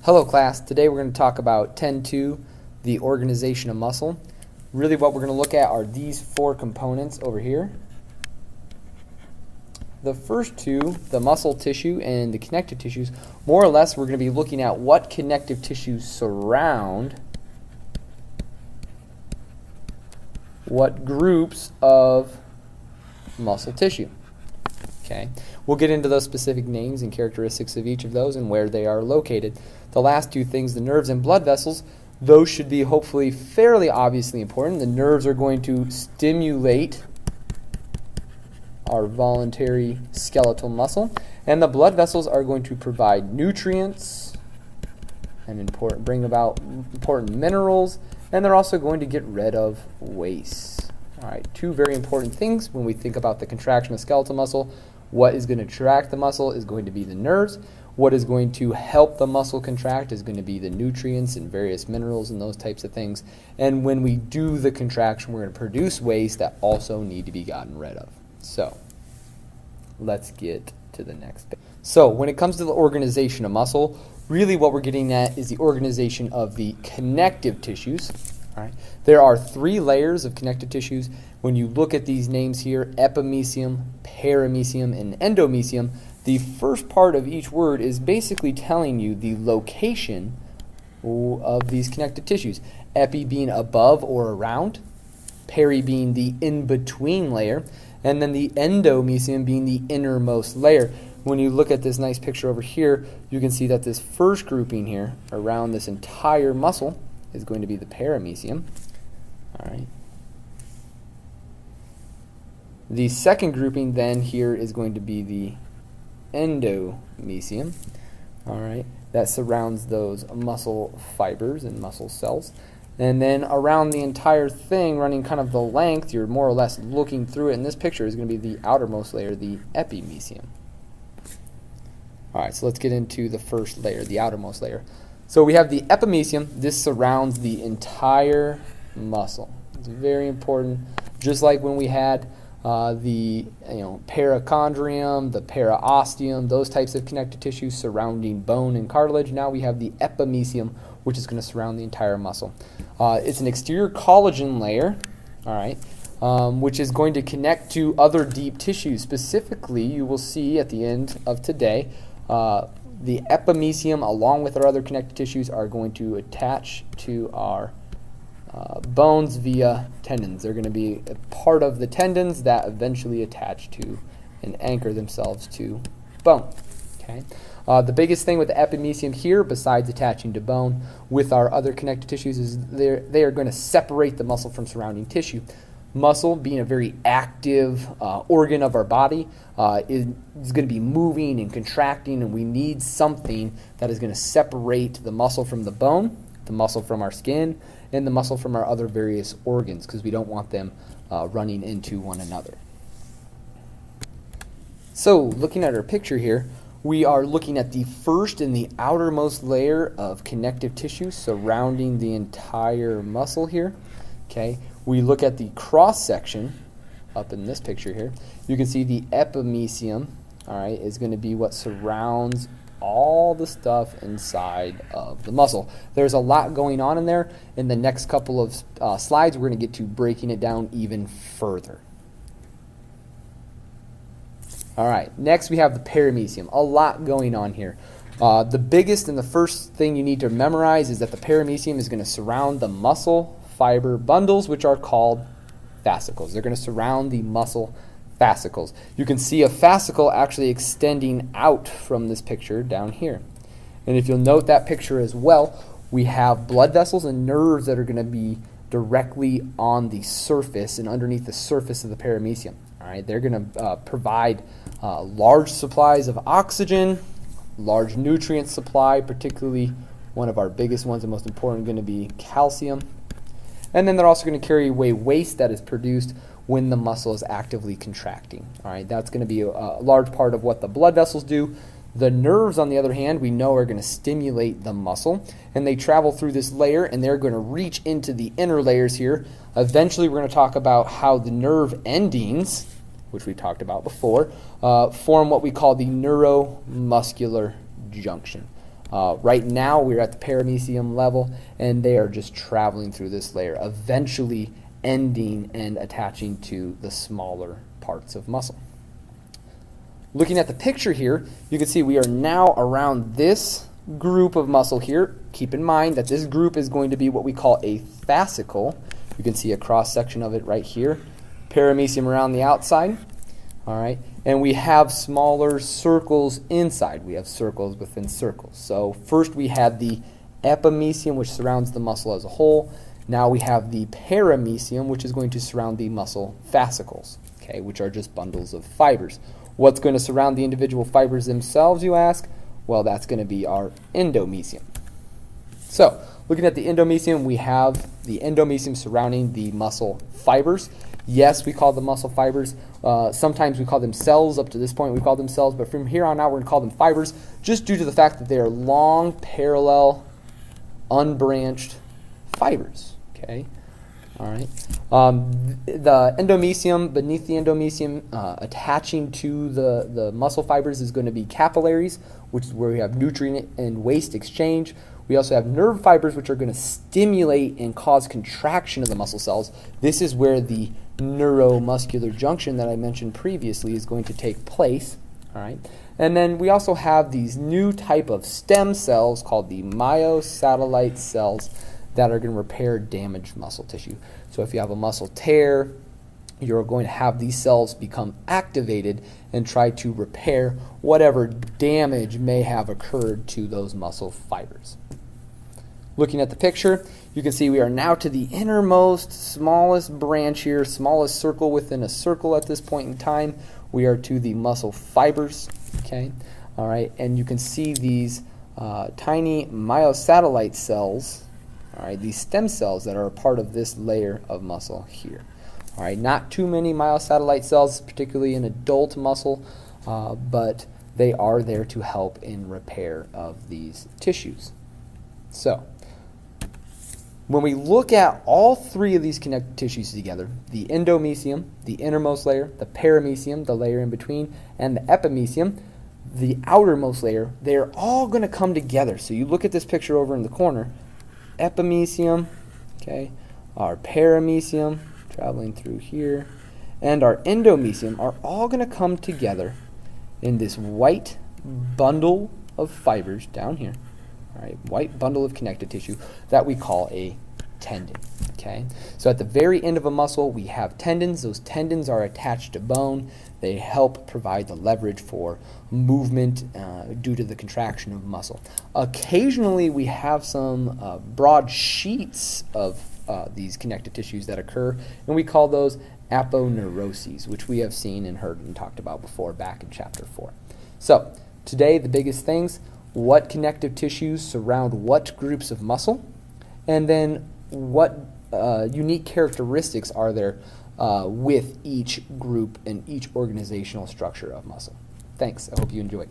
Hello class, today we're going to talk about 10.2, the organization of muscle. Really what we're going to look at are these four components over here. The first two, the muscle tissue and the connective tissues, more or less we're going to be looking at what connective tissues surround what groups of muscle tissue. Okay. We'll get into those specific names and characteristics of each of those and where they are located. The last two things, the nerves and blood vessels, those should be hopefully fairly obviously important. The nerves are going to stimulate our voluntary skeletal muscle, and the blood vessels are going to provide nutrients and bring about important minerals, and they're also going to get rid of waste. All right, two very important things when we think about the contraction of skeletal muscle. What is going to contract the muscle is going to be the nerves. What is going to help the muscle contract is going to be the nutrients and various minerals and those types of things. And when we do the contraction, we're going to produce waste that also need to be gotten rid of. So let's get to the next bit. So when it comes to the organization of muscle, really what we're getting at is the organization of the connective tissues. All right. There are three layers of connective tissues. When you look at these names here, epimysium, paramysium, and endomysium, the first part of each word is basically telling you the location of these connective tissues. Epi being above or around, peri being the in-between layer, and then the endomysium being the innermost layer. When you look at this nice picture over here, you can see that this first grouping here around this entire muscle is going to be the paramysium. All right. The second grouping then here is going to be the endomysium. All right. That surrounds those muscle fibers and muscle cells. And then around the entire thing, running kind of the length, you're more or less looking through it in this picture, is going to be the outermost layer, the epimysium. All right, so let's get into the first layer, the outermost layer. So we have the epimysium. This surrounds the entire muscle. It's very important. Just like when we had the perichondrium, the periosteum, those types of connective tissues surrounding bone and cartilage. Now we have the epimysium, which is going to surround the entire muscle. It's an exterior collagen layer, all right, which is going to connect to other deep tissues. Specifically, you will see at the end of today, the epimysium, along with our other connective tissues, are going to attach to our bones via tendons. They're going to be a part of the tendons that eventually attach to and anchor themselves to bone. Okay. The biggest thing with the epimysium here, besides attaching to bone, with our other connective tissues, is they are going to separate the muscle from surrounding tissue. Muscle, being a very active organ of our body, is going to be moving and contracting, and we need something that is going to separate the muscle from the bone, the muscle from our skin, and the muscle from our other various organs, because we don't want them running into one another. So, looking at our picture here, we are looking at the first and the outermost layer of connective tissue surrounding the entire muscle here. Okay. We look at the cross section up in this picture here. You can see the epimysium, all right, is going to be what surrounds all the stuff inside of the muscle. There's a lot going on in there. In the next couple of slides, we're going to get to breaking it down even further. All right, next we have the paramysium. A lot going on here. The biggest and the first thing you need to memorize is that the paramysium is going to surround the muscle fiber bundles, which are called fascicles. They're going to surround the muscle fascicles. You can see a fascicle actually extending out from this picture down here. And if you'll note that picture as well, we have blood vessels and nerves that are going to be directly on the surface and underneath the surface of the paramysium. All right, they're going to provide large supplies of oxygen, large nutrient supply, particularly one of our biggest ones and most important going to be calcium. And then they're also going to carry away waste that is produced when the muscle is actively contracting. All right, that's going to be a large part of what the blood vessels do. The nerves, on the other hand, we know are going to stimulate the muscle, and they travel through this layer, and they're going to reach into the inner layers here. Eventually, we're going to talk about how the nerve endings, which we talked about before, form what we call the neuromuscular junction. Right now we're at the paramecium level, and they are just traveling through this layer, eventually ending and attaching to the smaller parts of muscle. Looking at the picture here, you can see we are now around this group of muscle here. Keep in mind that this group is going to be what we call a fascicle. You can see a cross section of it right here. Paramecium around the outside. All right, and we have smaller circles inside. We have circles within circles. So first we had the epimecium, which surrounds the muscle as a whole. Now we have the paramecium, which is going to surround the muscle fascicles, okay, which are just bundles of fibers. What's going to surround the individual fibers themselves, you ask? Well, that's going to be our endomecium. So, looking at the endomecium, we have the endomecium surrounding the muscle fibers. Yes, we call them muscle fibers. Sometimes we call them cells. Up to this point, we call them cells. But from here on out, we're going to call them fibers, just due to the fact that they are long, parallel, unbranched fibers. Okay. All right. The endomecium, beneath the endomecium, attaching to the muscle fibers is going to be capillaries, which is where we have nutrient and waste exchange. We also have nerve fibers, which are going to stimulate and cause contraction of the muscle cells. This is where the neuromuscular junction that I mentioned previously is going to take place. All right. And then we also have these new type of stem cells called the myosatellite cells that are going to repair damaged muscle tissue. So if you have a muscle tear, you're going to have these cells become activated and try to repair whatever damage may have occurred to those muscle fibers. Looking at the picture, you can see we are now to the innermost, smallest branch here, smallest circle within a circle at this point in time. We are to the muscle fibers, okay? All right, and you can see these tiny myosatellite cells, all right, these stem cells that are a part of this layer of muscle here. All right, not too many myosatellite cells, particularly in adult muscle, but they are there to help in repair of these tissues. So, when we look at all three of these connective tissues together, the endomecium, the innermost layer, the paramecium, the layer in between, and the epimecium, the outermost layer, they're all going to come together. So you look at this picture over in the corner, epimecium, okay, our paramecium traveling through here, and our endomecium are all going to come together in this white bundle of fibers down here. All right, white bundle of connective tissue that we call a tendon. Okay, so at the very end of a muscle, we have tendons. Those tendons are attached to bone. They help provide the leverage for movement due to the contraction of muscle. Occasionally, we have some broad sheets of these connective tissues that occur, and we call those aponeuroses, which we have seen and heard and talked about before back in chapter 4. So today, the biggest things: what connective tissues surround what groups of muscle, and then what unique characteristics are there with each group and each organizational structure of muscle. Thanks. I hope you enjoyed.